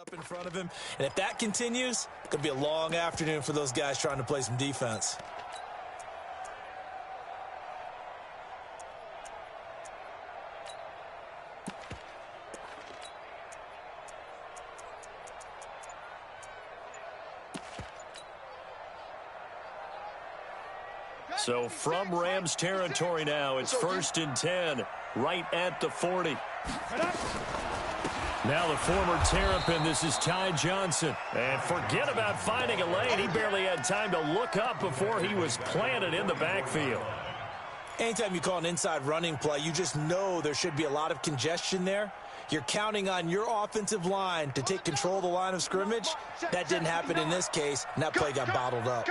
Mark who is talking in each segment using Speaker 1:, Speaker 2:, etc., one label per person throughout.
Speaker 1: Up in front of him, and if that continues, it's going to be a long afternoon for those guys trying to play some defense.
Speaker 2: So from Rams territory now, it's 1st and 10, right at the 40. Now the former Terrapin, this is Ty Johnson. And forget about finding a lane. He barely had time to look up before he was planted in the backfield.
Speaker 1: Anytime you call an inside running play, you just know there should be a lot of congestion there. You're counting on your offensive line to take control of the line of scrimmage. That didn't happen in this case, and that play got bottled up.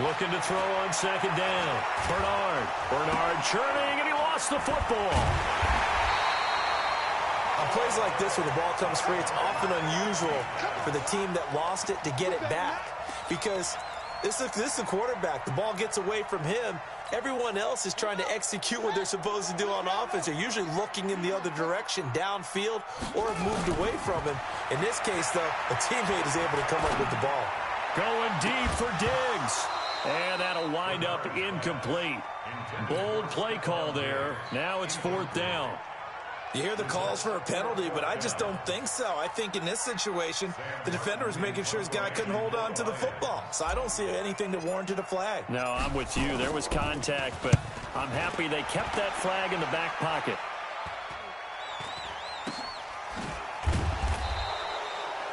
Speaker 2: Looking to throw on 2nd down. Bernard churning, and he lost the football.
Speaker 1: On plays like this where the ball comes free, it's often unusual for the team that lost it to get it back because this is the quarterback. The ball gets away from him. Everyone else is trying to execute what they're supposed to do on offense. They're usually looking in the other direction, downfield, or have moved away from him. In this case, though, a teammate is able to come up with the ball.
Speaker 2: Going deep for Diggs. And that'll wind up incomplete. Bold play call there. Now it's 4th down.
Speaker 1: You hear the calls for a penalty, but I just don't think so. I think in this situation, the defender was making sure his guy couldn't hold on to the football. So I don't see anything that warranted a flag.
Speaker 2: No, I'm with you. There was contact, but I'm happy they kept that flag in the back pocket.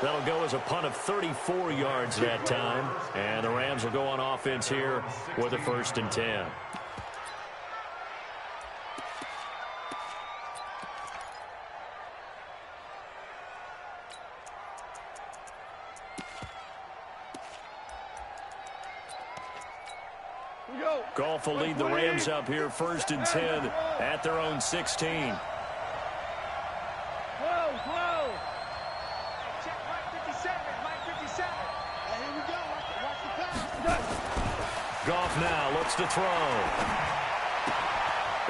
Speaker 2: That'll go as a punt of 34 yards that time. And the Rams will go on offense here with a 1st and 10. Goff will lead the Rams up here 1st and 10 at their own 16. Goff now looks to throw.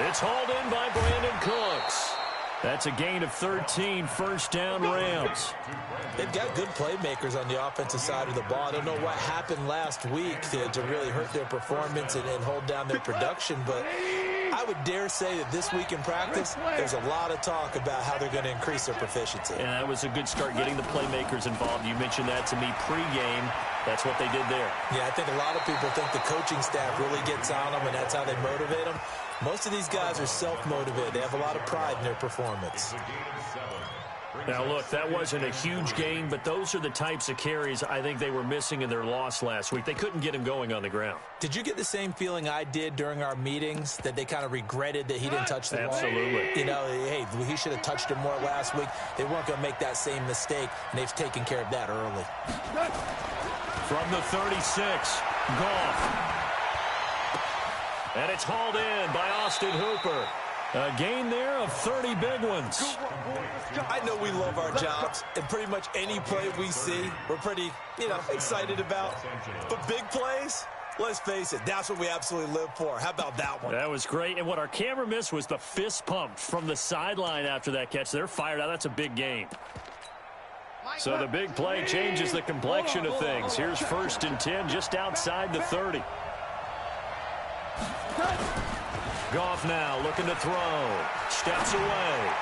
Speaker 2: It's hauled in by Brandon Cooks. That's a gain of 13, 1st down Rams.
Speaker 1: They've got good playmakers on the offensive side of the ball. I don't know what happened last week to really hurt their performance and hold down their production, but I would dare say that this week in practice, there's a lot of talk about how they're going to increase their proficiency.
Speaker 2: And that was a good start getting the playmakers involved. You mentioned that to me pregame. That's what they did there.
Speaker 1: Yeah, I think a lot of people think the coaching staff really gets on them, and that's how they motivate them. Most of these guys are self-motivated. They have a lot of pride in their performance.
Speaker 2: Now, look, that wasn't a huge gain, but those are the types of carries I think they were missing in their loss last week. They couldn't get him going on the ground.
Speaker 1: Did you get the same feeling I did during our meetings, that they kind of regretted that he didn't touch the ball?
Speaker 2: Absolutely.
Speaker 1: You know, hey, he should have touched it more last week. They weren't going to make that same mistake, and they've taken care of that early.
Speaker 2: From the 36, Goff. And it's hauled in by Austin Hooper. A gain there of 30 big ones.
Speaker 1: I know we love our jobs, and pretty much any play we see, we're pretty, excited about. But big plays, let's face it, that's what we absolutely live for. How about that one?
Speaker 2: That was great, and what our camera missed was the fist pump from the sideline after that catch. They're fired out. That's a big gain. So the big play changes the complexion of things. Here's 1st and 10 just outside the 30. Goff now looking to throw. Steps away.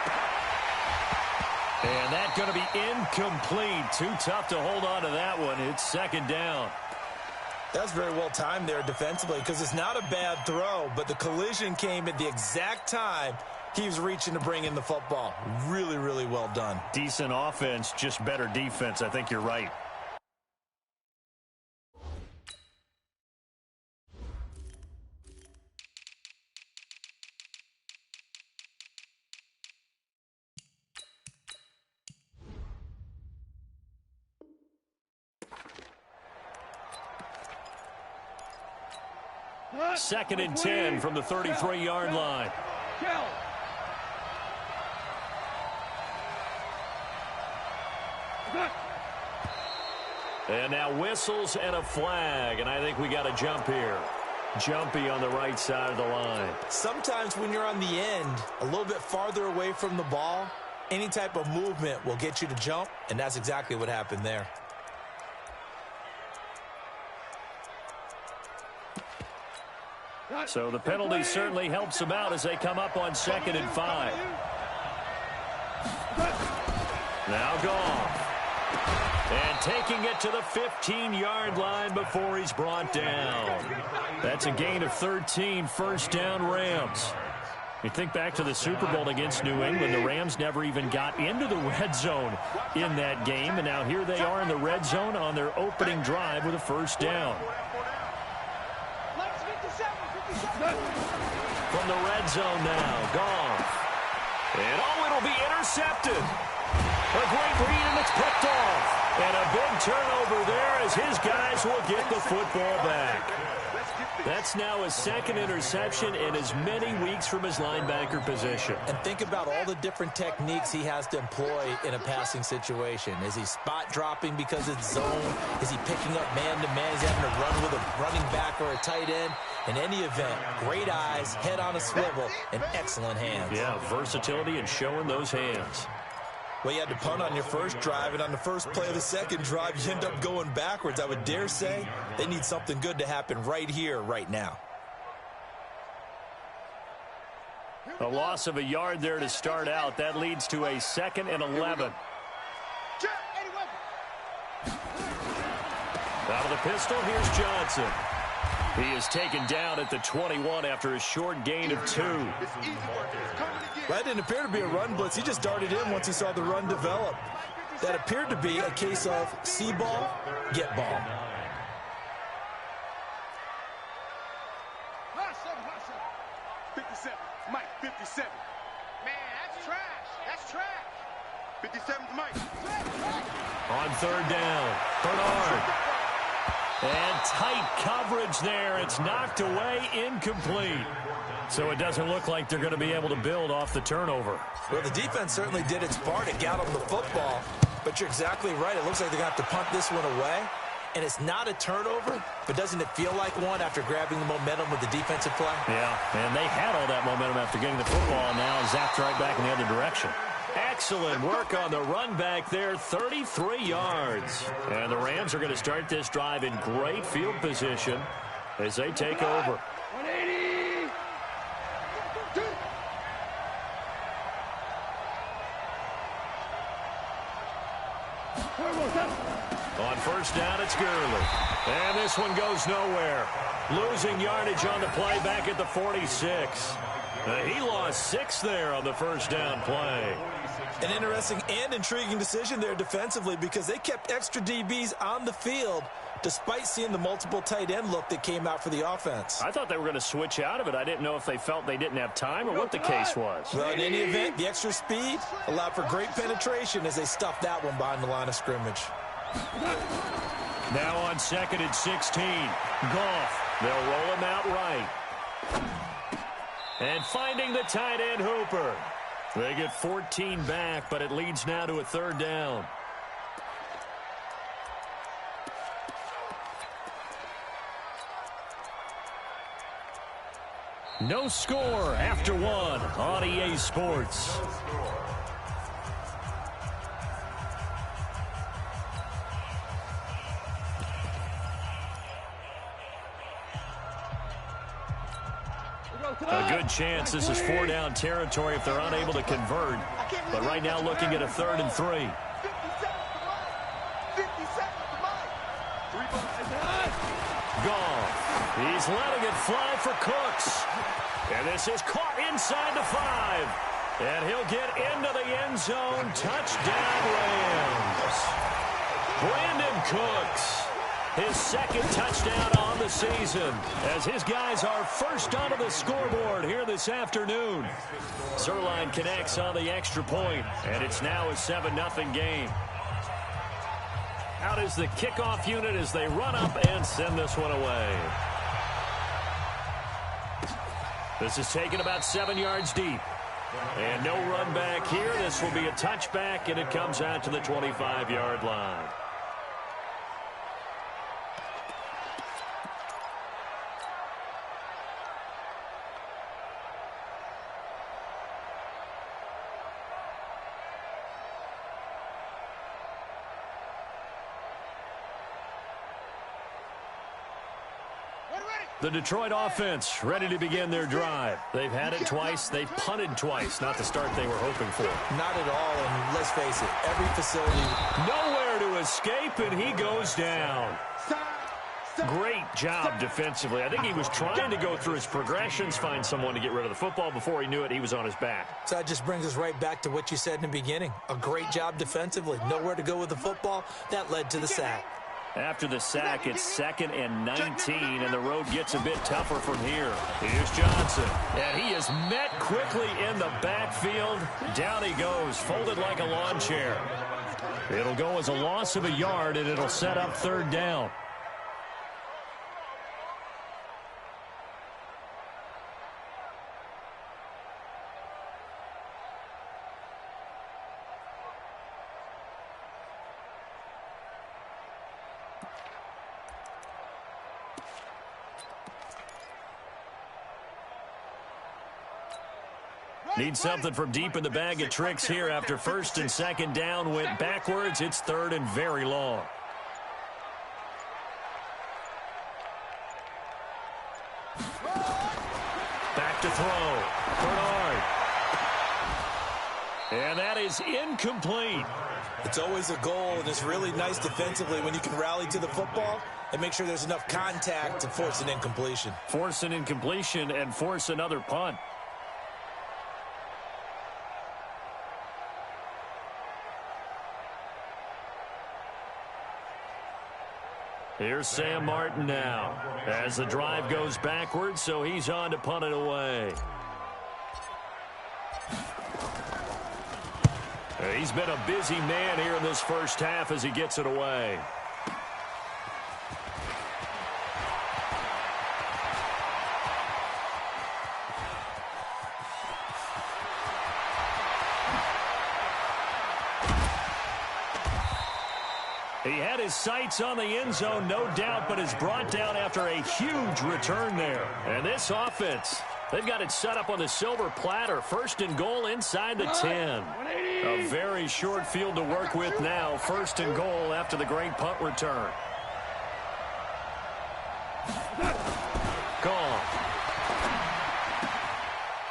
Speaker 2: And that's going to be incomplete. Too tough to hold on to that one. It's 2nd down.
Speaker 1: That's very well timed there defensively because it's not a bad throw, but the collision came at the exact time he was reaching to bring in the football. Really, really well done.
Speaker 2: Decent offense, just better defense. I think you're right. Second and 10 from the 33-yard line. And now whistles and a flag, and I think we got a jump here. Jumpy on the right side of the line.
Speaker 1: Sometimes when you're on the end, a little bit farther away from the ball, Any type of movement will get you to jump, and that's exactly what happened there.
Speaker 2: So the penalty certainly helps them out as they come up on 2nd and 5. Now Goff. And taking it to the 15-yard line before he's brought down. That's a gain of 13, first down Rams. You think back to the Super Bowl against New England, the Rams never even got into the red zone in that game, and now here they are in the red zone on their opening drive with a first down. From the red zone now, Goff. And it'll be intercepted. A great read, and it's picked off. And a big turnover there as his guys will get the football back. That's now his 2nd interception in as many weeks from his linebacker position.
Speaker 1: And think about all the different techniques he has to employ in a passing situation. Is he spot dropping because it's zone? Is he picking up man-to-man? Is he having to run with a running back or a tight end? In any event, great eyes, head on a swivel, and excellent hands.
Speaker 2: Yeah, versatility and showing those hands.
Speaker 1: Well, you had to punt on your first drive, and on the first play of the second drive, you end up going backwards. I would dare say they need something good to happen right here, right now.
Speaker 2: A loss of a yard there to start out. That leads to a 2nd and 11. Out of the pistol, here's Johnson. He is taken down at the 21 after a short gain of 2.
Speaker 1: That didn't appear to be a run blitz. He just darted in once he saw the run develop. That appeared to be a case of see ball, get ball.
Speaker 3: Mike, 57. Man, that's trash. That's trash. 57's Mike.
Speaker 2: On 3rd down, Bernard. And tight coverage there. It's knocked away, incomplete. So it doesn't look like they're going to be able to build off the turnover.
Speaker 1: Well, the defense certainly did its part to get them the football. But you're exactly right. It looks like they're going to have to punt this one away. And it's not a turnover, but doesn't it feel like one after grabbing the momentum with the defensive play?
Speaker 2: Yeah, and they had all that momentum after getting the football, and now zapped right back in the other direction. Excellent work on the run back there, 33 yards. And the Rams are going to start this drive in great field position as they take over.
Speaker 3: 180.
Speaker 2: On first down, it's Gurley. And this one goes nowhere. Losing yardage on the play back at the 46. He lost 6 there on the first down play.
Speaker 1: An interesting and intriguing decision there defensively because they kept extra DBs on the field despite seeing the multiple tight end look that came out for the offense.
Speaker 2: I thought they were going to switch out of it. I didn't know if they felt they didn't have time or what the case was.
Speaker 1: Well, in any event, the extra speed allowed for great penetration as they stuffed that one behind the line of scrimmage.
Speaker 2: Now on 2nd and 16. Goff. They'll roll him out right. And finding the tight end Hooper. They get 14 back, but it leads now to a 3rd down. No score after 1 on EA Sports. A good chance this is 4-down territory if they're unable to convert. But right now looking at a 3rd and 3. Goff. He's letting it fly for Cooks. And this is caught inside the 5. And he'll get into the end zone. Touchdown Rams. Brandon Cooks. His 2nd touchdown on the season as his guys are first onto the scoreboard here this afternoon. Zerline connects on the extra point, and it's now a 7-0 game. Out is the kickoff unit as they run up and send this one away. This is taken about 7 yards deep. And no run back here. This will be a touchback, and it comes out to the 25-yard line. The Detroit offense ready to begin their drive. They've had it twice. They've punted twice. Not the start they were hoping for.
Speaker 1: Not at all, and let's face it, every facility...
Speaker 2: Nowhere to escape, and he goes down. Great job defensively. I think he was trying to go through his progressions, find someone to get rid of the football. Before he knew it, he was on his back.
Speaker 1: So that just brings us right back to what you said in the beginning. A great job defensively. Nowhere to go with the football. That led to the sack.
Speaker 2: After the sack, it's 2nd and 19, and the road gets a bit tougher from here. Here's Johnson, and he is met quickly in the backfield. Down he goes, folded like a lawn chair. It'll go as a loss of a yard, and it'll set up 3rd down. Need something from deep in the bag of tricks here after 1st and 2nd down. Went backwards. It's 3rd and very long. Back to throw. Bernard. And that is incomplete.
Speaker 1: It's always a goal, and it's really nice defensively when you can rally to the football and make sure there's enough contact to force an incompletion.
Speaker 2: Force an incompletion and force another punt. Here's Sam Martin now as the drive goes backwards, so he's on to punt it away. He's been a busy man here in this first half as he gets it away. He had his sights on the end zone, no doubt, but is brought down after a huge return there. And this offense, they've got it set up on the silver platter. 1st and goal inside the 10. A very short field to work with now. 1st and goal after the great punt return. Gone.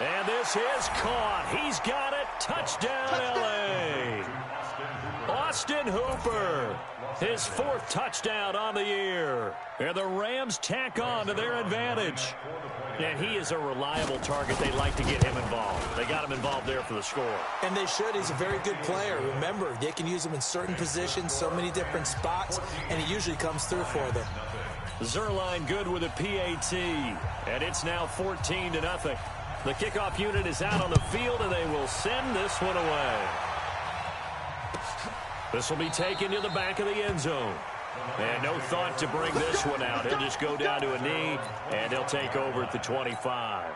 Speaker 2: And this is caught. He's got it. Touchdown, L.A. Austin Hooper. His 4th touchdown on the year. And the Rams tack on to their advantage. And he is a reliable target. They like to get him involved. They got him involved there for the score.
Speaker 1: And they should. He's a very good player. Remember, they can use him in certain positions, so many different spots, and he usually comes through for them.
Speaker 2: Zerline good with a PAT. And it's now 14-0. The kickoff unit is out on the field, and they will send this one away. This will be taken to the back of the end zone. And no thought to bring this one out. He'll just go down to a knee, and he'll take over at the 25.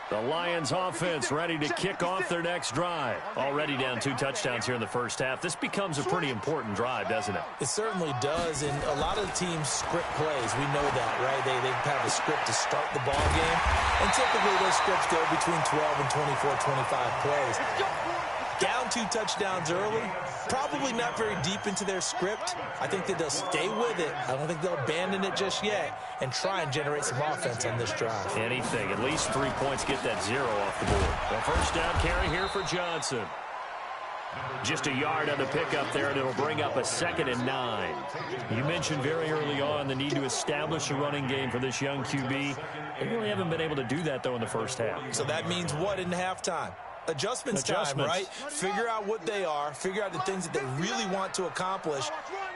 Speaker 2: The Lions offense ready to kick off their next drive. Already down 2 touchdowns here in the first half. This becomes a pretty important drive, doesn't it?
Speaker 1: It certainly does, and a lot of the teams script plays. We know that, right? They have a script to start the ball game, and typically those scripts go between 12 and 24, 25 plays. Down 2 touchdowns early, probably not very deep into their script. I think that they'll stay with it. I don't think they'll abandon it just yet and try and generate some offense on this drive.
Speaker 2: Anything. At least 3 points, get that 0 off the board. The first down carry here for Johnson. Just a yard on the pickup there, and it'll bring up a 2nd and 9. You mentioned very early on the need to establish a running game for this young QB. They really haven't been able to do that, though, in the first half.
Speaker 1: So that means what in halftime? Adjustments time, right? Figure out what they are, figure out the things that they really want to accomplish,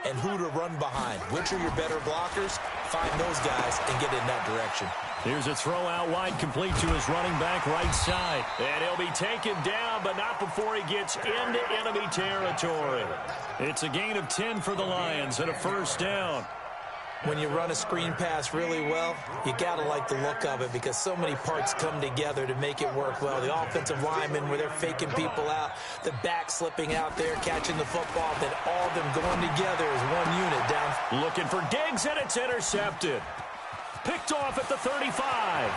Speaker 1: and who to run behind. Which are your better blockers? Find those guys and get in that direction.
Speaker 2: Here's a throw out wide, complete to his running back right side. And he'll be taken down, but not before he gets into enemy territory. It's a gain of 10 for the Lions and a first down.
Speaker 1: When you run a screen pass really well, you got to like the look of it because so many parts come together to make it work well. The offensive linemen, where they're faking people out, the back slipping out there, catching the football, then all of them going together as one unit down.
Speaker 2: Looking for Diggs, and it's intercepted. Picked off at the 35.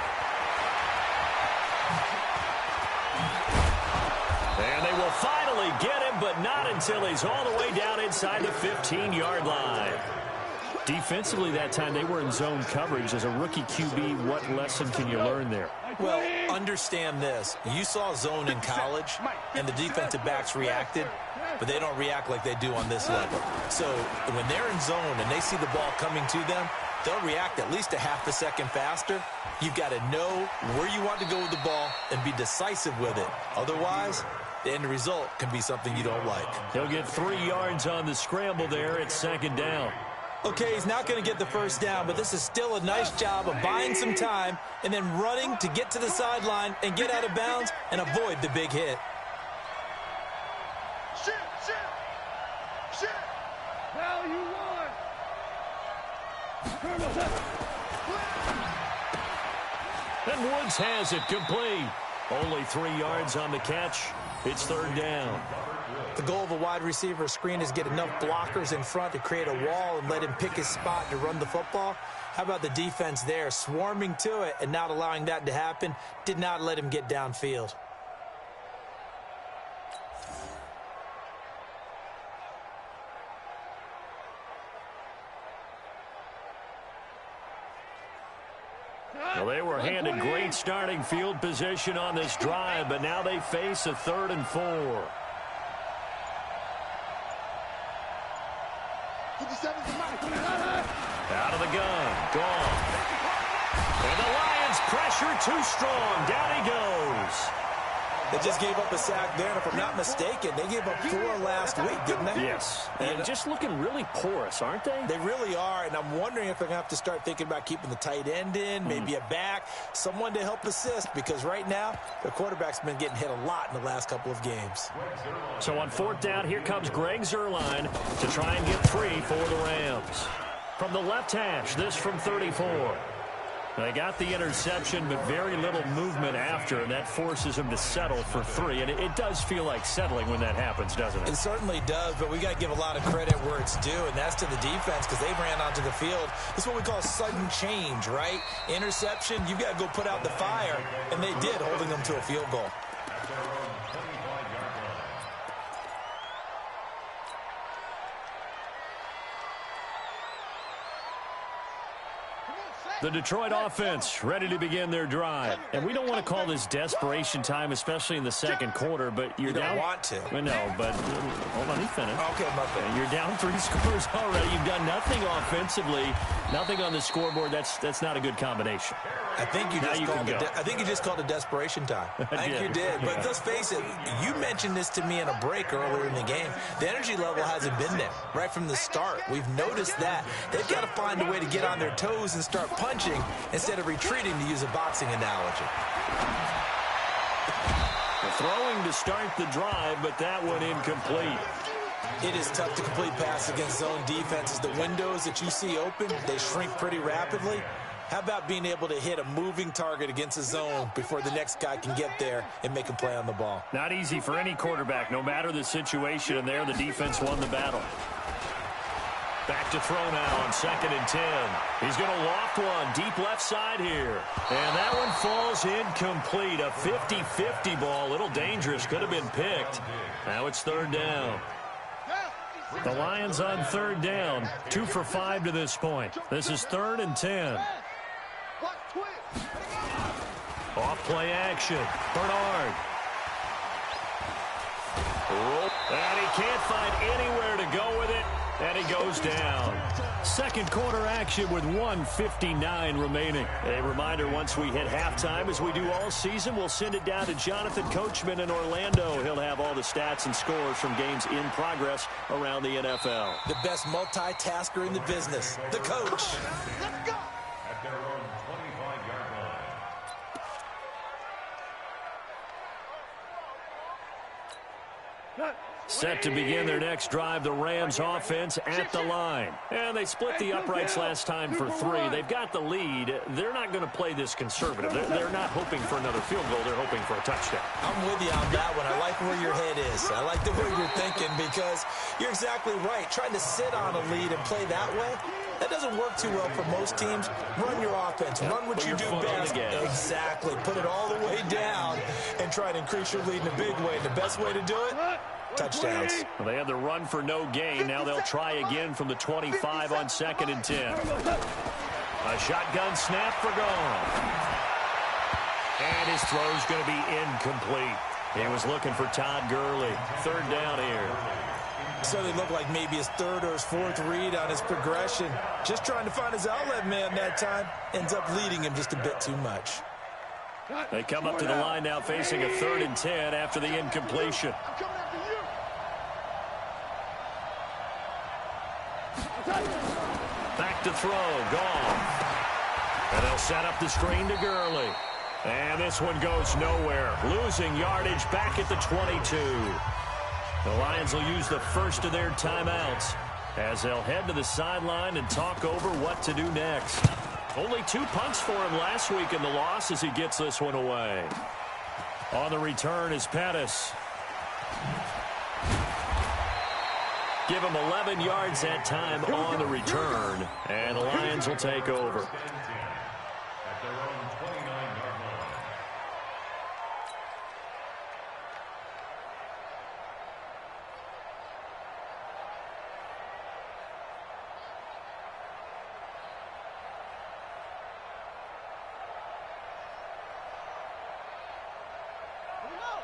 Speaker 2: And they will finally get him, but not until he's all the way down inside the 15-yard line. Defensively that time, they were in zone coverage. As a rookie QB, what lesson can you learn there?
Speaker 1: Well, understand this. You saw zone in college, and the defensive backs reacted, but they don't react like they do on this level. So when they're in zone and they see the ball coming to them, they'll react at least a half a second faster. You've got to know where you want to go with the ball and be decisive with it. Otherwise, the end result can be something you don't like.
Speaker 2: He'll get 3 yards on the scramble there at second down.
Speaker 1: Okay, he's not going to get the first down, but this is still a nice job of buying some time and then running to get to the sideline and get out of bounds and avoid the big hit.
Speaker 3: Shit. Hell, you won.
Speaker 2: And Woods has it complete. Only 3 yards on the catch. It's third down.
Speaker 1: The goal of a wide receiver screen is get enough blockers in front to create a wall and let him pick his spot to run the football. How about the defense there, swarming to it and not allowing that to happen? Did not let him get downfield.
Speaker 2: Well, they were handed great starting field position on this drive, but now they face a 3rd and 4. Out of the gun. Gone. And the Lions pressure too strong. Down he goes.
Speaker 1: They just gave up a sack there, and if I'm not mistaken, they gave up 4 last week, didn't they?
Speaker 2: Yes. And just looking really porous, aren't they?
Speaker 1: They really are, and I'm wondering if they're going to have to start thinking about keeping the tight end in, maybe a back, someone to help assist, because right now, their quarterback's been getting hit a lot in the last couple of games.
Speaker 2: So on 4th down, here comes Greg Zuerlein to try and get 3 for the Rams. From the left hash, this from 34. They got the interception, but very little movement after, and that forces them to settle for 3. And it does feel like settling when that happens, doesn't it?
Speaker 1: It certainly does, but we got to give a lot of credit where it's due, and that's to the defense because they ran onto the field. This is what we call sudden change, right? Interception, you've got to go put out the fire, and they did, holding them to a field goal.
Speaker 2: The Detroit offense ready to begin their drive. And we don't want to call this desperation time, especially in the second quarter, but you're down.
Speaker 1: You don't want to.
Speaker 2: No, but hold on, he finished.
Speaker 1: Okay, my bad.
Speaker 2: You're down 3 scores already. You've done nothing offensively, nothing on the scoreboard. That's not a good combination.
Speaker 1: I think you just called it desperation time. I think you did. But let's face it, you mentioned this to me in a break earlier in the game. The energy level hasn't been there right from the start. We've noticed that. They've got to find a way to get on their toes and start punching instead of retreating, to use a boxing analogy.
Speaker 2: Throwing to start the drive, but that one incomplete.
Speaker 1: It is tough to complete pass against zone defenses. The windows that you see open, they shrink pretty rapidly. How about being able to hit a moving target against a zone before the next guy can get there and make a play on the ball?
Speaker 2: Not easy for any quarterback, no matter the situation, and there the defense won the battle. Back to throw now on 2nd and 10. He's going to loft one deep left side here. And that one falls incomplete. A 50-50 ball, a little dangerous, could have been picked. Now it's 3rd down. The Lions on 3rd down, 2 for 5 to this point. This is 3rd and 10. Off play action. Bernard. And he can't find anywhere to go with it. And he goes down. Second quarter action with 1:59 remaining. A reminder, once we hit halftime, as we do all season, we'll send it down to Jonathan Coachman in Orlando. He'll have all the stats and scores from games in progress around the NFL.
Speaker 1: The best multitasker in the business, the coach.
Speaker 3: Let's go.
Speaker 4: At their own 25-yard line.
Speaker 2: Set to begin their next drive, the Rams offense at the line. And they split the uprights last time for 3. They've got the lead. They're not going to play this conservative. They're not hoping for another field goal. They're hoping for a touchdown.
Speaker 1: I'm with you on that one. I like where your head is. I like the way you're thinking because you're exactly right. Trying to sit on a lead and play that way, that doesn't work too well for most teams. Run your offense. Run what you do best. Exactly. Put it all the way down and try to increase your lead in a big way. And the best way to do it, touchdowns.
Speaker 2: Well, they had the run for no gain. Now they'll try again from the 25 on 2nd and 10. A shotgun snap for gone. And his throw's going to be incomplete. He was looking for Todd Gurley. 3rd down here.
Speaker 1: So they look like maybe his 3rd or his 4th read on his progression. Just trying to find his outlet man that time. Ends up leading him just a bit too much.
Speaker 2: They come up to the line now facing a 3rd and 10 after the incompletion. Back to throw. Gone. And they'll set up the screen to Gurley. And this one goes nowhere. Losing yardage back at the 22. The Lions will use the first of their timeouts as they'll head to the sideline and talk over what to do next. Only 2 punts for him last week in the loss as he gets this one away. On the return is Pettis. Give him 11 yards that time on the return, and the Lions will take over.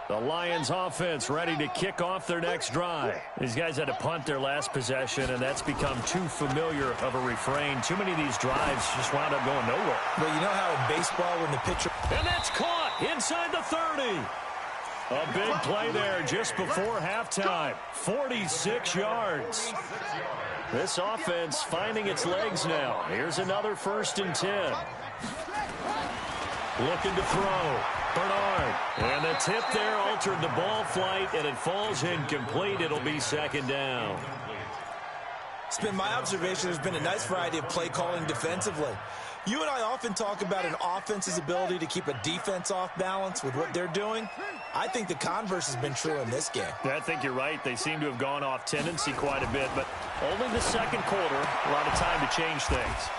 Speaker 2: The Lions offense ready to kick off their next drive. These guys had to punt their last possession, and that's become too familiar of a refrain. Too many of these drives just wound up going nowhere.
Speaker 1: But you know how in baseball when the pitcher...
Speaker 2: And that's caught inside the 30. A big play there just before halftime. 46 yards. This offense finding its legs now. Here's another 1st and 10. Looking to throw. Bernard. And the tip there altered the ball flight, and it falls incomplete. It'll be 2nd down.
Speaker 1: It's been my observation there's been a nice variety of play calling defensively. You and I often talk about an offense's ability to keep a defense off balance with what they're doing. I think the converse has been true in this game.
Speaker 2: I think you're right. They seem to have gone off tendency quite a bit, but only the 2nd quarter. A lot of time to change things.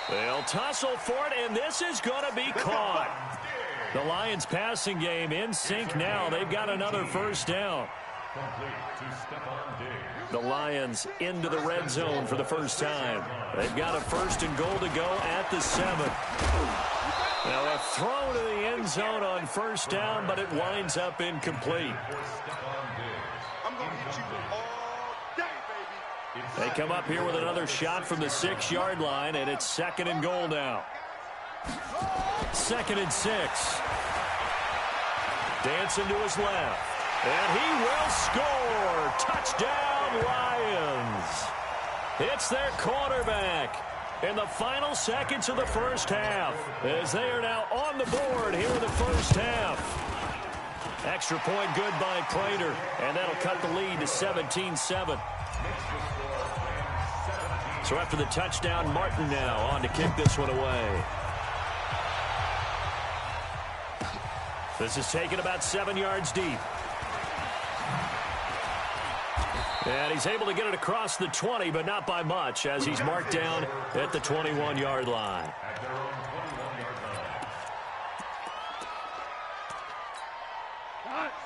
Speaker 2: They'll tussle for it, and this is going to be caught. The Lions passing game in sync now. They've got another 1st down. The Lions into the red zone for the first time. They've got a 1st and goal to go at the 7. Now a throw to the end zone on 1st down, but it winds up incomplete.
Speaker 3: I'm going to hit you all day, baby.
Speaker 2: They come up here with another shot from the 6-yard line, and it's 2nd and goal now. 2nd and 6. Dancing to his left. And he will score. Touchdown, Lions. It's their quarterback in the final seconds of the first half as they are now on the board here in the first half. Extra point good by Prater, and that'll cut the lead to 17-7. So after the touchdown, Martin now on to kick this one away. This is taken about 7 yards deep. And he's able to get it across the 20, but not by much, as he's marked down at the 21-yard line.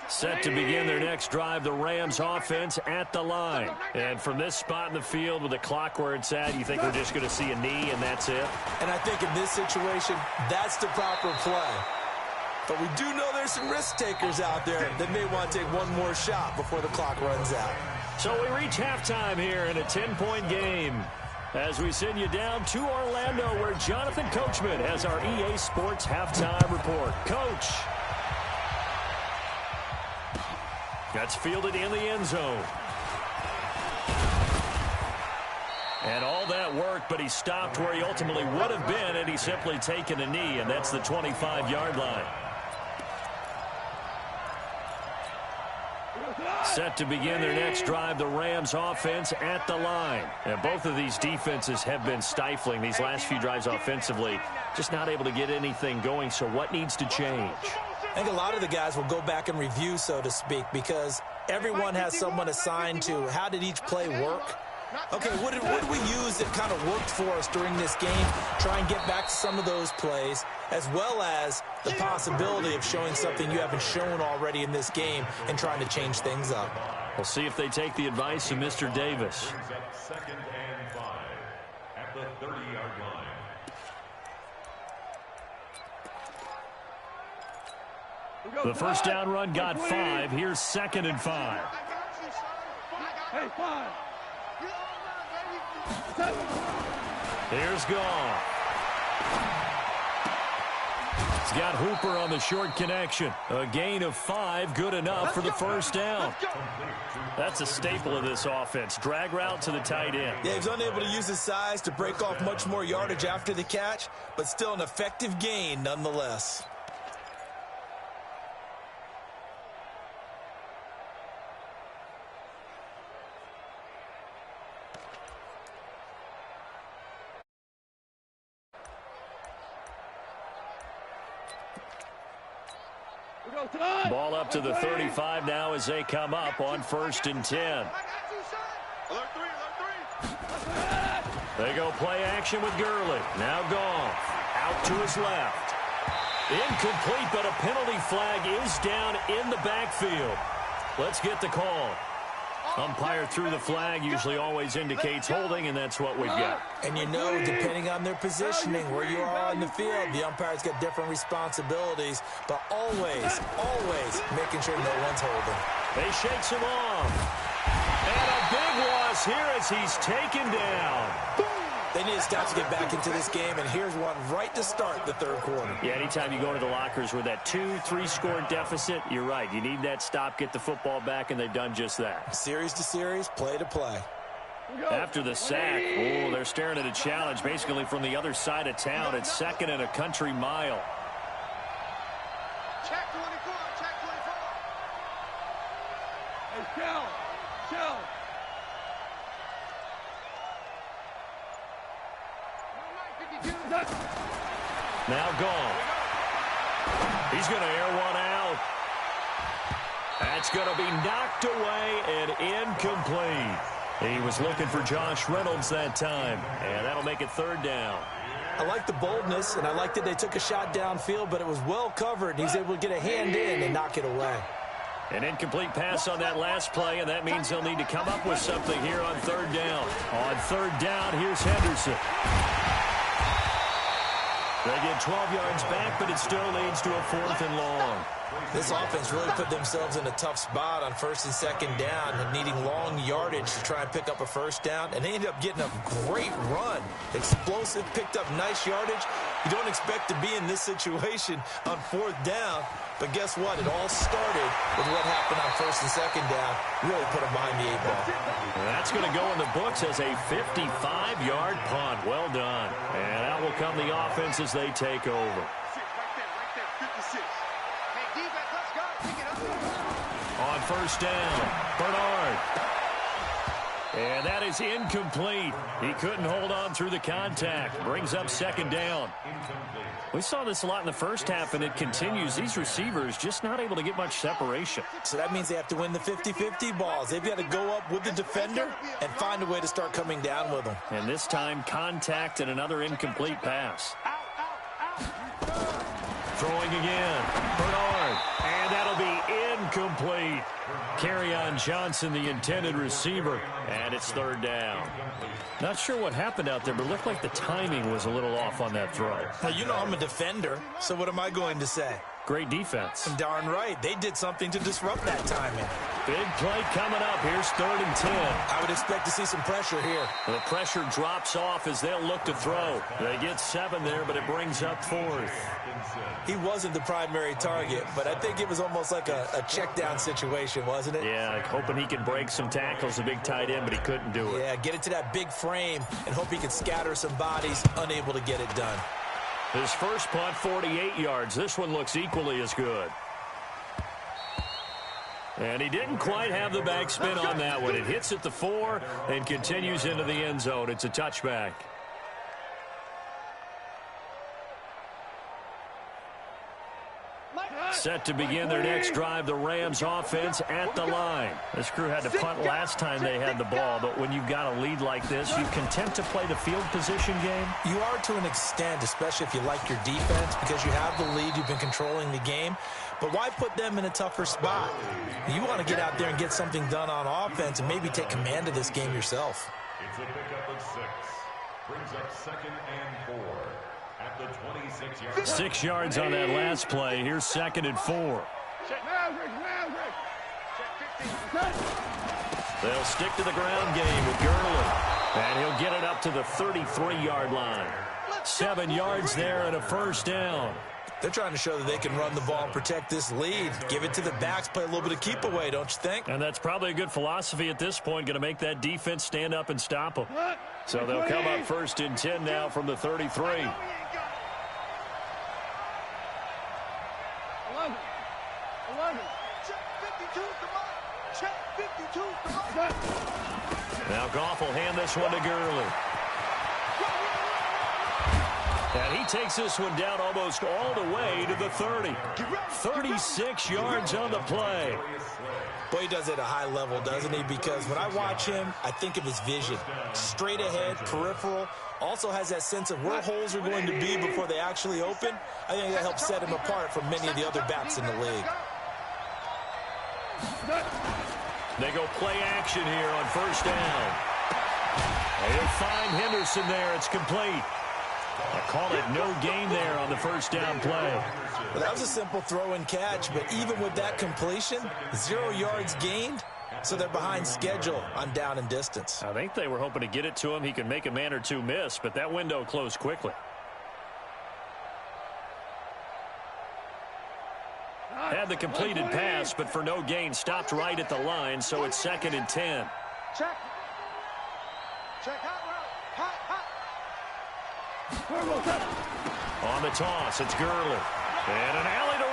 Speaker 2: Set to begin their next drive, the Rams offense at the line. And from this spot in the field with the clock where it's at, you think we're just going to see a knee and that's it?
Speaker 1: And I think in this situation, that's the proper play. But we do know there's some risk takers out there that may want to take one more shot before the clock runs out.
Speaker 2: So we reach halftime here in a 10-point game as we send you down to Orlando where Jonathan Coachman has our EA Sports halftime report. Coach. That's fielded in the end zone. And all that work, but he stopped where he ultimately would have been, and he's simply taken a knee, and that's the 25-yard line. Set to begin their next drive, the Rams offense at the line. And both of these defenses have been stifling these last few drives offensively. Just not able to get anything going, so what needs to change?
Speaker 1: I think a lot of the guys will go back and review, so to speak, because everyone has someone assigned to how did each play work. Okay, what did we use that kind of worked for us during this game? Try and get back to some of those plays as well as the possibility of showing something you haven't shown already in this game and trying to change things up.
Speaker 2: We'll see if they take the advice of Mr. Davis.
Speaker 4: Brings up 2nd and 5 at the 30-yard line.
Speaker 2: The first down run got 5. Here's 2nd and 5.
Speaker 3: Hey, 5.
Speaker 2: Here's Goff. He's got Hooper on the short connection. A gain of 5, good enough for the first down. That's a staple of this offense. Drag route to the tight end.
Speaker 1: Yeah, he's unable to use his size to break off much more yardage after the catch, but still an effective gain nonetheless.
Speaker 2: Ball up to the 35 now as they come up on 1st and 10. They go play action with Gurley. Now Goff out to his left. Incomplete, but a penalty flag is down in the backfield. Let's get the call. Umpire threw the flag, usually always indicates holding, and that's what we've got.
Speaker 1: And you know, depending on their positioning, where you are on the field, the umpire's got different responsibilities, but always, always making sure no one's holding.
Speaker 2: They shakes him off. And a big loss here as he's taken down.
Speaker 1: They need to stop to get back into this game, and here's one right to start the third quarter.
Speaker 2: Yeah, anytime you go to the lockers with that 2-3 score deficit, you're right. You need that stop, get the football back, and they've done just that.
Speaker 1: Series to series, play to play.
Speaker 2: After the sack, oh, they're staring at a challenge basically from the other side of town. It's 2nd and a country mile.
Speaker 3: Check 24, check 24. Hey, Shell.
Speaker 2: Now Goff. He's going to air one out. That's going to be knocked away and incomplete. He was looking for Josh Reynolds that time, and that'll make it 3rd down.
Speaker 1: I like the boldness, and I like that they took a shot downfield, but it was well covered. He's able to get a hand in and knock it away.
Speaker 2: An incomplete pass on that last play, and that means they'll need to come up with something here on 3rd down. On 3rd down, here's Henderson. They get 12 yards back, but it still leads to a 4th and long.
Speaker 1: This offense really put themselves in a tough spot on 1st and 2nd down and needing long yardage to try and pick up a first down, and they ended up getting a great run. Explosive, picked up nice yardage. You don't expect to be in this situation on 4th down, but guess what? It all started with what happened on 1st and 2nd down. Really put them behind the 8 ball.
Speaker 2: That's going to go in the books as a 55-yard punt. Well done. And out will come the offense as they take over. On 1st down, Bernard. And that is incomplete. He couldn't hold on through the contact. Brings up 2nd down. We saw this a lot in the first half, and it continues. These receivers just not able to get much separation.
Speaker 1: So that means they have to win the 50-50 balls. They've got to go up with the defender and find a way to start coming down with them.
Speaker 2: And this time, contact and another incomplete pass. Throwing again. Bernard. And that'll be incomplete. Kerryon Johnson, the intended receiver. And it's 3rd down. Not sure what happened out there, but it looked like the timing was a little off on that throw.
Speaker 1: Now, you know I'm a defender, so what am I going to say?
Speaker 2: Great defense.
Speaker 1: And darn right. They did something to disrupt that timing.
Speaker 2: Big play coming up. Here's 3rd and 10.
Speaker 1: I would expect to see some pressure here.
Speaker 2: The pressure drops off as they'll look to throw. They get 7 there, but it brings up 4th.
Speaker 1: He wasn't the primary target, but I think it was almost like a check down situation, wasn't it?
Speaker 2: Yeah, like hoping he could break some tackles, a big tight end, but he couldn't do it.
Speaker 1: Yeah, get it to that big frame and hope he can scatter some bodies, unable to get it done.
Speaker 2: His first punt, 48 yards. This one looks equally as good. And he didn't quite have the backspin on that one. It hits at the 4 and continues into the end zone. It's a touchback. Set to begin their next drive, the Rams offense at the line. This crew had to punt last time they had the ball, but when you've got a lead like this, you content to play the field position game?
Speaker 1: You are to an extent, especially if you like your defense, because you have the lead, you've been controlling the game. But why put them in a tougher spot? You want to get out there and get something done on offense and maybe take command of this game yourself.
Speaker 4: It's a pickup of 6. Brings up 2nd and 4 at the 26-yard line.
Speaker 2: 6 yards on that last play. Here's 2nd and 4. They'll stick to the ground game with Gurley. And he'll get it up to the 33-yard line. 7 yards there and a first down.
Speaker 1: They're trying to show that they can run the ball and protect this lead. Give it to the backs, play a little bit of keep away, don't you think?
Speaker 2: And that's probably a good philosophy at this point, going to make that defense stand up and stop them. So they'll come up 1st and 10 now from the 33.
Speaker 3: 11. Check 52, come on. Check 52, come on.
Speaker 2: Now Goff will hand this one to Gurley. And he takes this one down almost all the way to the 30. 36 yards on the play.
Speaker 1: Boy, he does it at a high level, doesn't he? Because when I watch him, I think of his vision. Straight ahead, peripheral. Also has that sense of where holes are going to be before they actually open. I think that helps set him apart from many of the other backs in the league.
Speaker 2: They go play action here on 1st down. They'll find Henderson there. It's complete. I call it no gain there on the 1st down play.
Speaker 1: Well, that was a simple throw and catch, but even with that completion, 0 yards gained, so they're behind schedule on down and distance.
Speaker 2: I think they were hoping to get it to him. He could make a man or two miss, but that window closed quickly. Had the completed pass, but for no gain, stopped right at the line, so it's 2nd and 10.
Speaker 3: Check. Check hot route. Hot.
Speaker 2: On the toss, it's Gurley. And an alley to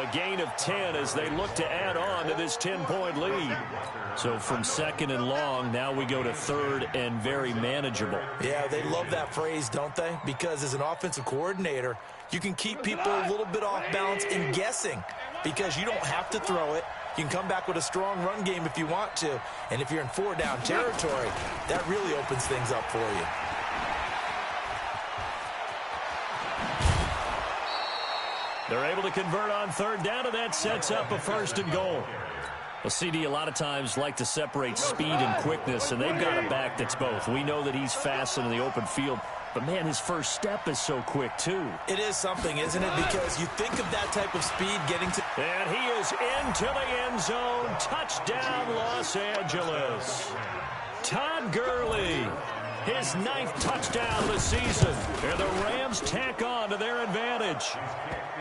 Speaker 2: run. A gain of 10 as they look to add on to this 10-point lead. So from 2nd and long, now we go to 3rd and very manageable.
Speaker 1: Yeah, they love that phrase, don't they? Because as an offensive coordinator, you can keep people a little bit off balance and guessing because you don't have to throw it. You can come back with a strong run game if you want to. And if you're in 4-down territory, that really opens things up for you.
Speaker 2: They're able to convert on 3rd down, and that sets up a 1st and goal. Well, CD a lot of times like to separate speed and quickness, and they've got a back that's both. We know that he's fast in the open field, but, man, his first step is so quick, too.
Speaker 1: It is something, isn't it? Because you think of that type of speed getting to...
Speaker 2: And he is into the end zone. Touchdown, Los Angeles. Todd Gurley, his 9th touchdown of the season. And the Rams tack on to their advantage.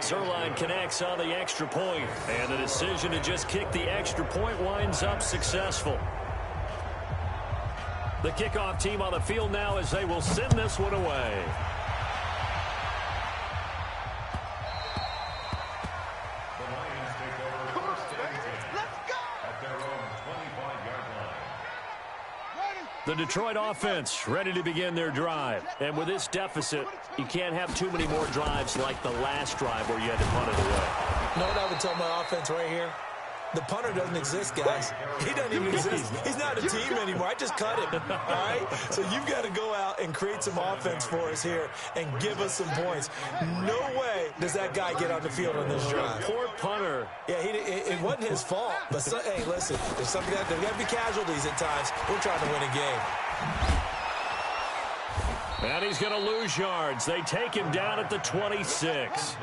Speaker 2: Zerline connects on the extra point, and the decision to just kick the extra point winds up successful. The kickoff team on the field now as they will send this one away.
Speaker 4: The Lions take over 1st and 10 at their own 25-yard line.
Speaker 2: The Detroit offense ready to begin their drive. And with this deficit, you can't have too many more drives like the last drive where you had to punt it away.
Speaker 1: You know what I would tell my offense right here? The punter doesn't exist, guys. He doesn't even exist. He's not a team anymore. I just cut him, all right? So you've got to go out and create some offense for us here and give us some points. No way does that guy get on the field on this drive.
Speaker 2: Poor punter.
Speaker 1: Yeah, it wasn't his fault. But, hey, listen, there's got to be casualties at times. We're trying to win a game.
Speaker 2: And he's going to lose yards. They take him down at the 26.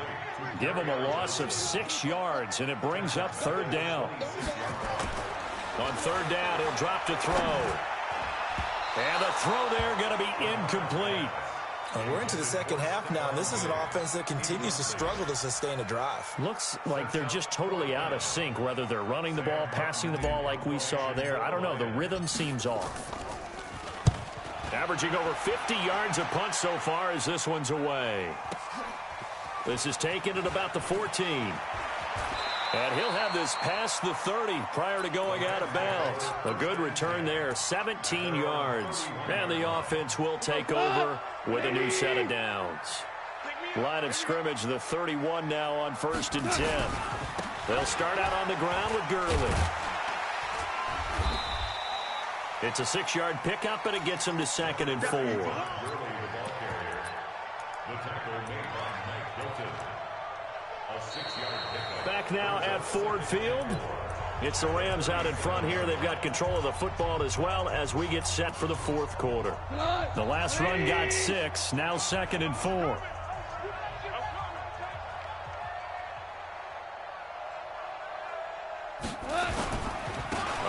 Speaker 2: Give him a loss of 6 yards, and it brings up 3rd down. On 3rd down, he'll drop to throw. And the throw there going to be incomplete.
Speaker 1: And we're into the second half now, and this is an offense that continues to struggle to sustain a drive.
Speaker 2: Looks like they're just totally out of sync, whether they're running the ball, passing the ball like we saw there. I don't know. The rhythm seems off. Averaging over 50 yards a punt so far as this one's away. This is taken at about the 14. And he'll have this past the 30 prior to going out of bounds. A good return there, 17 yards. And the offense will take over with a new set of downs. Line of scrimmage, the 31 now on 1st and 10. They'll start out on the ground with Gurley. It's a 6-yard pickup, and it gets him to 2nd and 4. Back now at Ford Field. It's the Rams out in front here. They've got control of the football as well as we get set for the 4th quarter. The last run got 6, now 2nd and 4.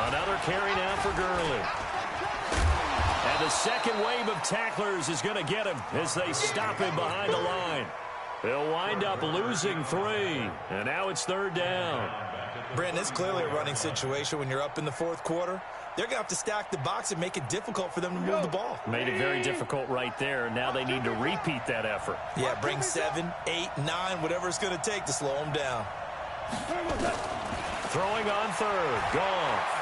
Speaker 2: Another carry now for Gurley. And the second wave of tacklers is going to get him as they stop him behind the line. They'll wind up losing 3, and now it's 3rd down.
Speaker 1: Brandon, it's clearly a running situation when you're up in the 4th quarter. They're going to have to stack the box and make it difficult for them to move the ball.
Speaker 2: Made it very difficult right there. Now they need to repeat that effort.
Speaker 1: Yeah, bring 7, 8, 9, whatever it's going to take to slow them down.
Speaker 2: Throwing on 3rd. Goff.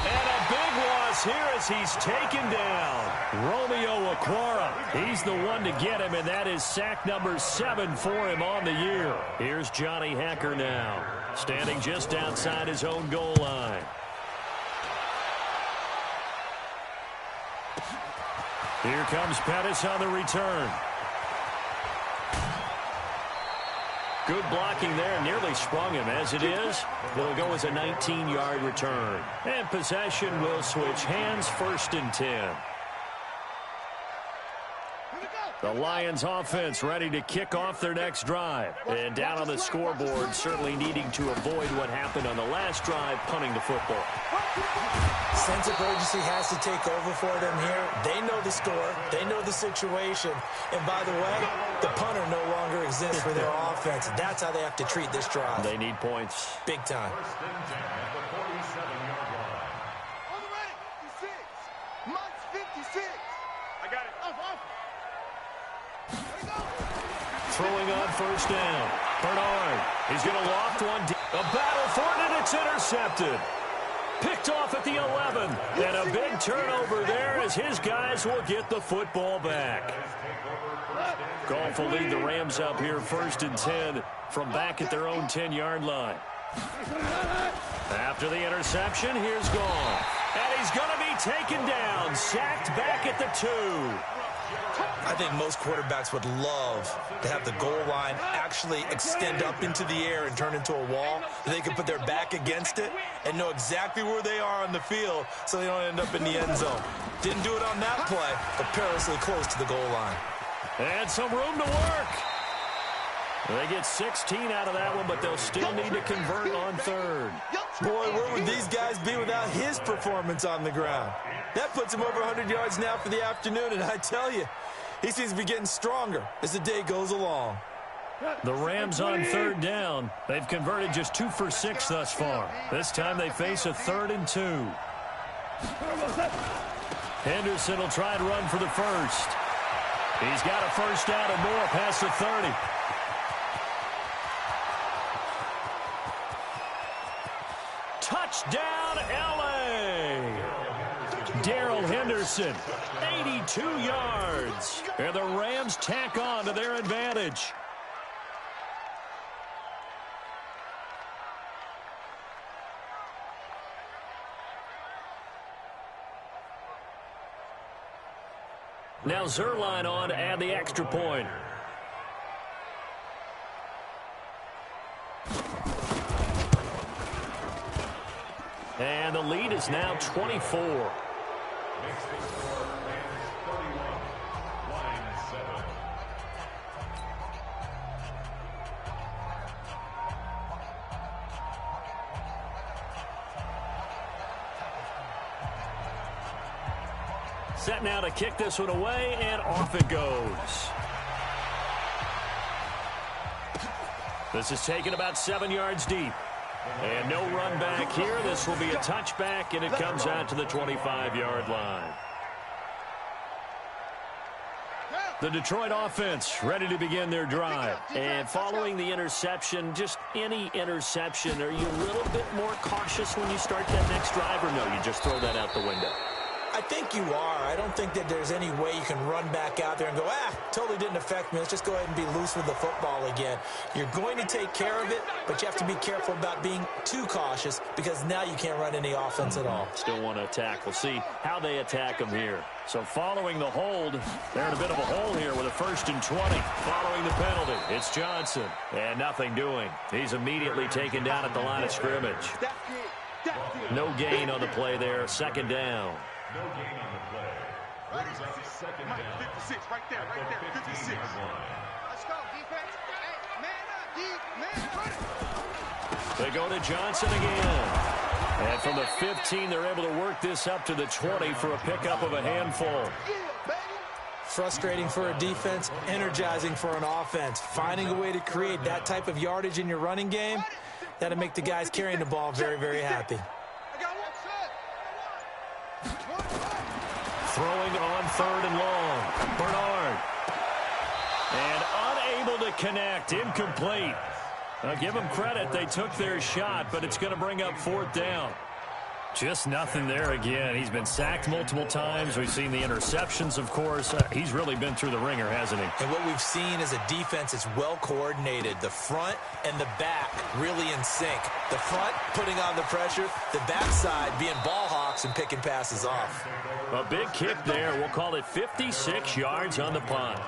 Speaker 2: And a big loss here as he's taken down. Romeo Okwara. He's the one to get him, and that is sack number 7 for him on the year. Here's Johnny Hacker now, standing just outside his own goal line. Here comes Pettis on the return. Good blocking there, nearly sprung him. As it is, it'll go as a 19-yard return. And possession will switch hands, 1st and 10. The Lions offense ready to kick off their next drive. And down on the scoreboard, certainly needing to avoid what happened on the last drive, punting the football.
Speaker 1: Sense of urgency has to take over for them here. They know the score. They know the situation. And by the way, the punter no longer exists for their offense. That's how they have to treat this drive.
Speaker 2: They need points.
Speaker 1: Big time.
Speaker 3: On the ready, 56. Mike's 56. I got it.
Speaker 2: Throwing on 1st down. Bernard. He's going to loft one deep. A battle for it, and it's intercepted. Picked off at the 11. And a big turnover there as his guys will get the football back. Goff will lead the Rams up here 1st and 10 from back at their own 10-yard line. After the interception, here's Goff. And he's going to be taken down, sacked back at the 2.
Speaker 1: I think most quarterbacks would love to have the goal line actually extend up into the air and turn into a wall. They can put their back against it and know exactly where they are on the field so they don't end up in the end zone. Didn't do it on that play, but perilously close to the goal line.
Speaker 2: And some room to work. They get 16 out of that one, but they'll still need to convert on 3rd.
Speaker 1: Boy, where would these guys be without his performance on the ground? That puts him over 100 yards now for the afternoon, and I tell you, he seems to be getting stronger as the day goes along.
Speaker 2: The Rams on 3rd down. They've converted just 2 for 6 thus far. This time they face a 3rd and 2. Henderson will try and run for the 1st. He's got a 1st down and more past the 30. Touchdown, L.A. Darrell Henderson, 82 yards. And the Rams tack on to their advantage. Now Zerline on to add the extra point. And the lead is now 24. Set now to kick this one away, and off it goes. This is taken about 7 yards deep. And no run back here. This will be a touchback, and it comes out to the 25-yard line. The Detroit offense ready to begin their drive. And following the interception, just any interception, are you a little bit more cautious when you start that next drive, or no, you just throw that out the window?
Speaker 1: I think you are. I don't think that there's any way you can run back out there and go, totally didn't affect me. Let's just go ahead and be loose with the football again. You're going to take care of it, but you have to be careful about being too cautious because now you can't run any offense at all.
Speaker 2: Still want to attack. We'll see how they attack them here. So following the hold, they're in a bit of a hole here with a 1st and 20. Following the penalty, it's Johnson. And nothing doing. He's immediately taken down at the line of scrimmage. No gain on the play there. 2nd down.
Speaker 4: No gain on the play. Brings up 2nd down.
Speaker 3: 56, right there, 56. Let's go, defense. Hey, man up,
Speaker 2: They go to Johnson again. And from the 15, they're able to work this up to the 20 for a pickup of a handful.
Speaker 1: Frustrating for a defense, energizing for an offense. Finding a way to create that type of yardage in your running game, that'll make the guys carrying the ball very, very happy.
Speaker 2: Throwing on 3rd and long. Bernard. And unable to connect. Incomplete. Give them credit. They took their shot, but it's going to bring up 4th down. Just nothing there again. He's been sacked multiple times. We've seen the interceptions, of course. He's really been through the ringer, hasn't he?
Speaker 1: And what we've seen is a defense that's well coordinated. The front and the back really in sync. The front putting on the pressure, the backside being ball hawks and picking passes off.
Speaker 2: A big kick there. We'll call it 56 yards on the punt.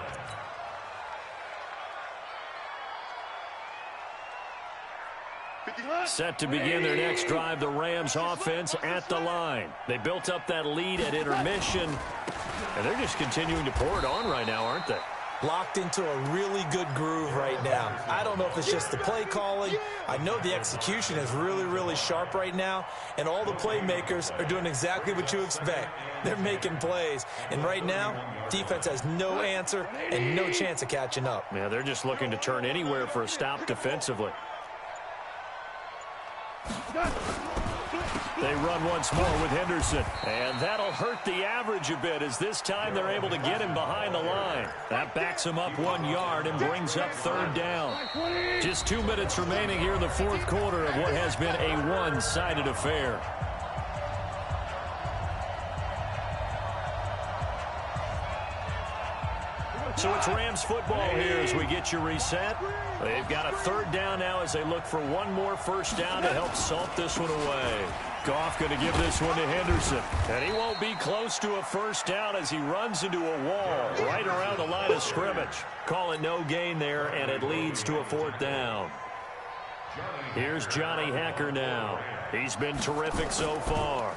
Speaker 2: Set to begin their next drive, the Rams offense at the line. They built up that lead at intermission, and they're just continuing to pour it on right now, aren't they?
Speaker 1: Locked into a really good groove right now. I don't know if it's just the play calling. I know the execution is really, really sharp right now, and all the playmakers are doing exactly what you expect. They're making plays, and right now, defense has no answer and no chance of catching up.
Speaker 2: Yeah, they're just looking to turn anywhere for a stop defensively. They run once more with Henderson, and that'll hurt the average a bit as this time they're able to get him behind the line. That backs him up 1 yard and brings up 3rd down. Just 2 minutes remaining here in the 4th quarter of what has been a one-sided affair. So it's Rams football here as we get you reset. They've got a 3rd down now as they look for one more 1st down to help salt this one away. Goff going to give this one to Henderson. And he won't be close to a 1st down as he runs into a wall right around the line of scrimmage. Call it no gain there, and it leads to a 4th down. Here's Johnny Hacker now. He's been terrific so far.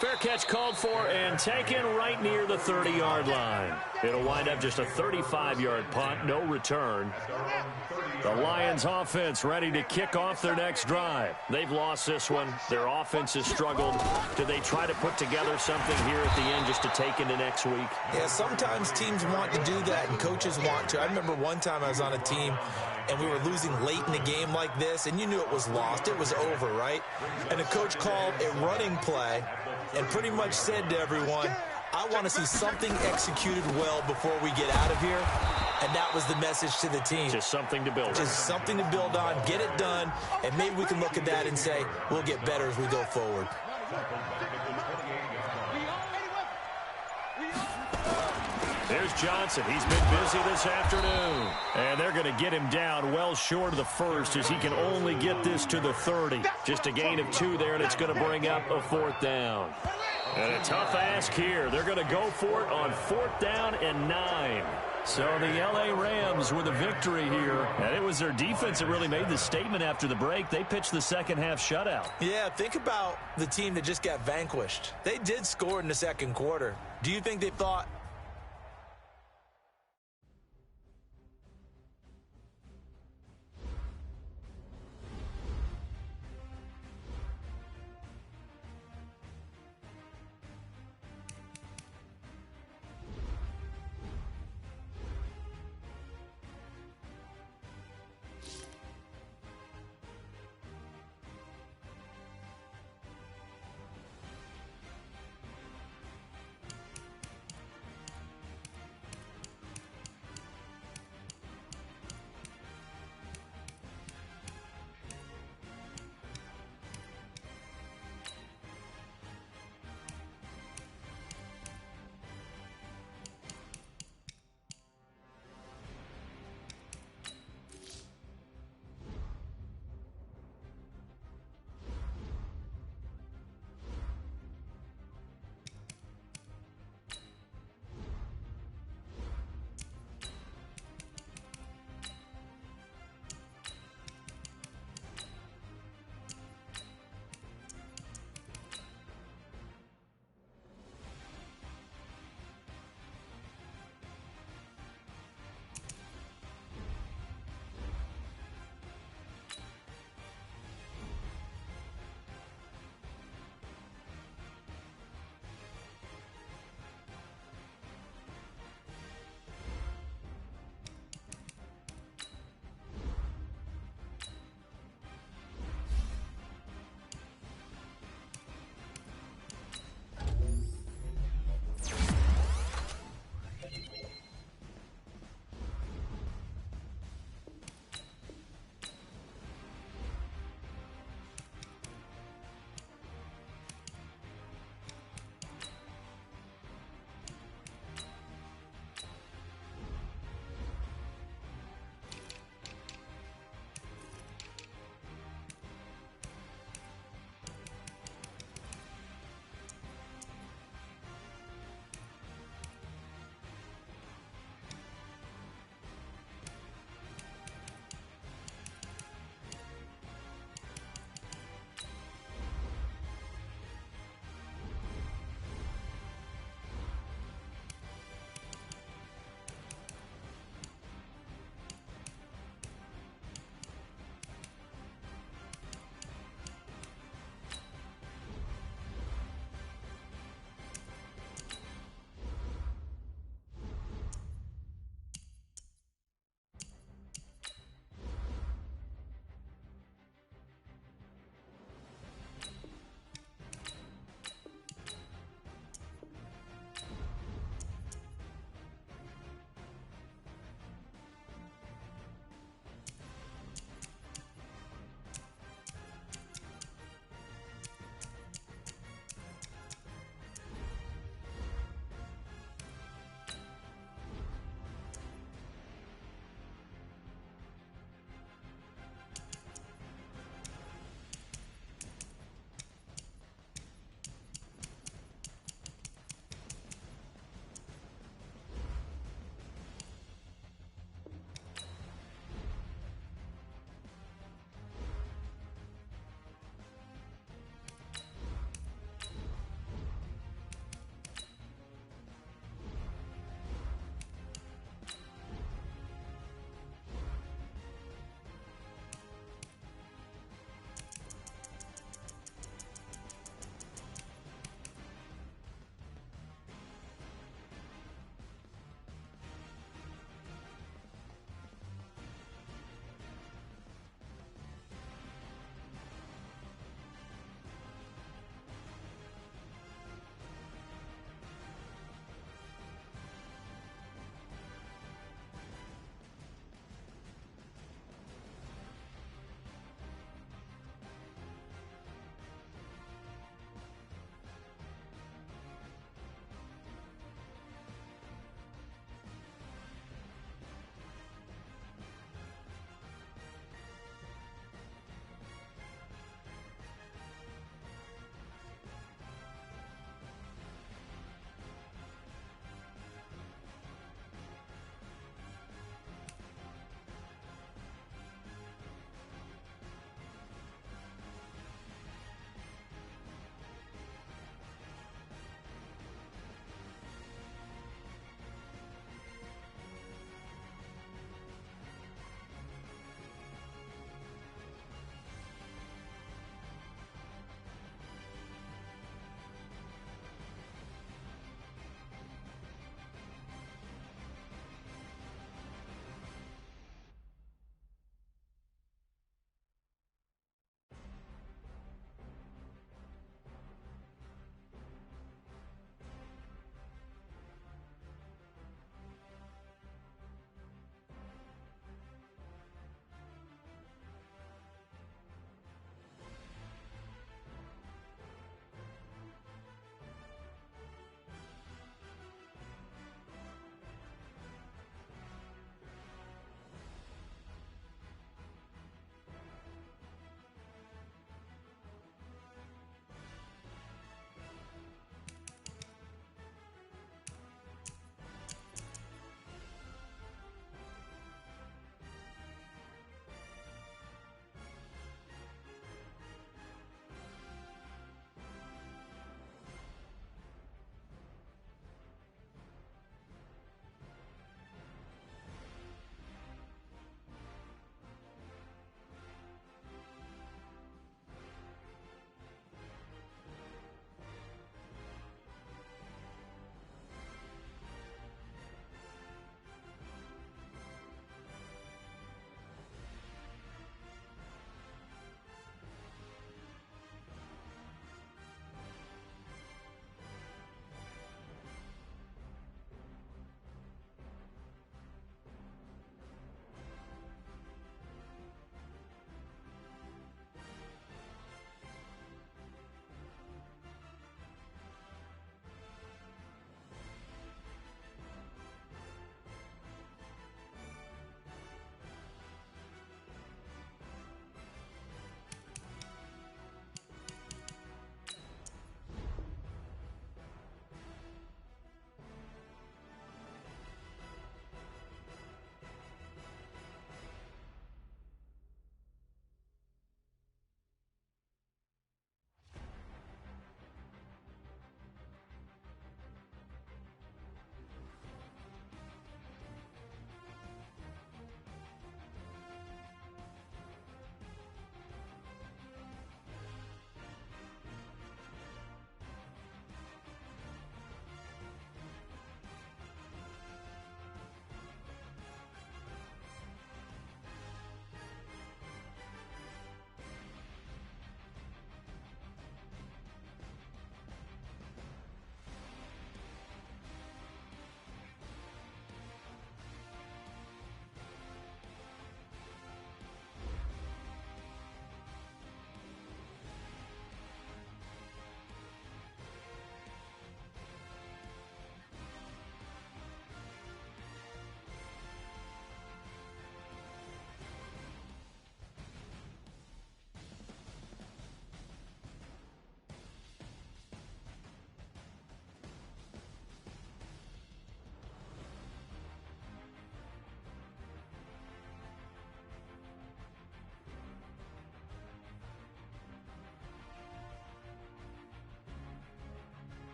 Speaker 2: Fair catch called for and taken right near the 30-yard line. It'll wind up just a 35-yard punt, no return. The Lions offense ready to kick off their next drive. They've lost this one. Their offense has struggled. Do they try to put together something here at the end just to take into next week?
Speaker 1: Yeah, sometimes teams want to do that and coaches want to. I remember one time I was on a team and we were losing late in the game like this, and you knew it was lost. It was over, right? And the coach called a running play and pretty much said to everyone, I want to see something executed well before we get out of here. And that was the message to the team.
Speaker 2: Just something to build on.
Speaker 1: Just something to build on, get it done, and maybe we can look at that and say, we'll get better as we go forward.
Speaker 2: There's Johnson. He's been busy this afternoon. And they're going to get him down well short of the 1st as he can only get this to the 30. Just a gain of 2 there, and it's going to bring up a 4th down. And a tough ask here. They're going to go for it on 4th down and 9. So the L.A. Rams with a victory here. And it was their defense that really made the statement after the break. They pitched the second-half shutout.
Speaker 1: Yeah, think about the team that just got vanquished. They did score in the 2nd quarter. Do you think they thought,